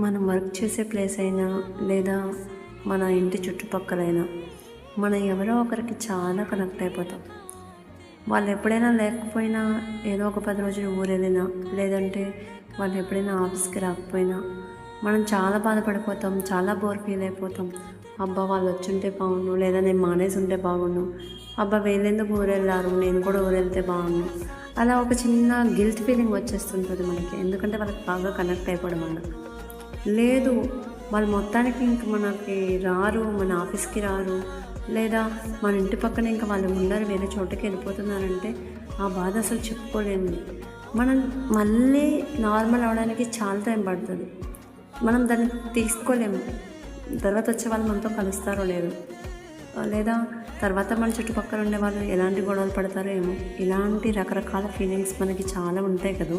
మనం వర్క్ చేసే ప్లేస్ అయినా లేదా మన ఇంటి చుట్టుపక్కలైనా మనం ఎవరో ఒకరికి చాలా కనెక్ట్ అయిపోతాం. వాళ్ళు ఎప్పుడైనా లేకపోయినా ఏదో ఒక 10 రోజులు ఊరెళ్ళినా లేదంటే వాళ్ళు ఎప్పుడైనా ఆఫీస్కి రాకపోయినా మనం చాలా బాధపడిపోతాం, చాలా బోర్ ఫీల్ అయిపోతాం. అబ్బా వాళ్ళు వచ్చుంటే బాగుండు, లేదా నేను మానేసి ఉంటే బాగుండు, అబ్బా వీళ్ళెందుకు ఊరెళ్ళారు, నేను కూడా ఊరెళ్తే బాగుండు, అలా ఒక చిన్న గిల్ట్ ఫీలింగ్ వచ్చేస్తుంటుంది మనకి. ఎందుకంటే వాళ్ళకి బాగా కనెక్ట్ అయిపోవడం వల్ల. లేదు, వాళ్ళు మొత్తానికి ఇంక మనకి రారు, మన ఆఫీస్కి రారు, లేదా మన ఇంటి పక్కన ఇంకా వాళ్ళు ఉండరు, వేరే చోటకి వెళ్ళిపోతున్నారంటే ఆ బాధ అసలు చెప్పుకోలేము. మనం మళ్ళీ నార్మల్ అవడానికి చాలా టైం పడుతుంది. మనం దాన్ని తీసుకోలేము. తర్వాత వచ్చే వాళ్ళు మనతో కలుస్తారో లేదో, లేదా తర్వాత మన చుట్టుపక్కల ఉండే వాళ్ళు ఎలాంటి గొడవలు పడతారో ఏమో, ఇలాంటి రకరకాల ఫీలింగ్స్ మనకి చాలా ఉంటాయి కదా.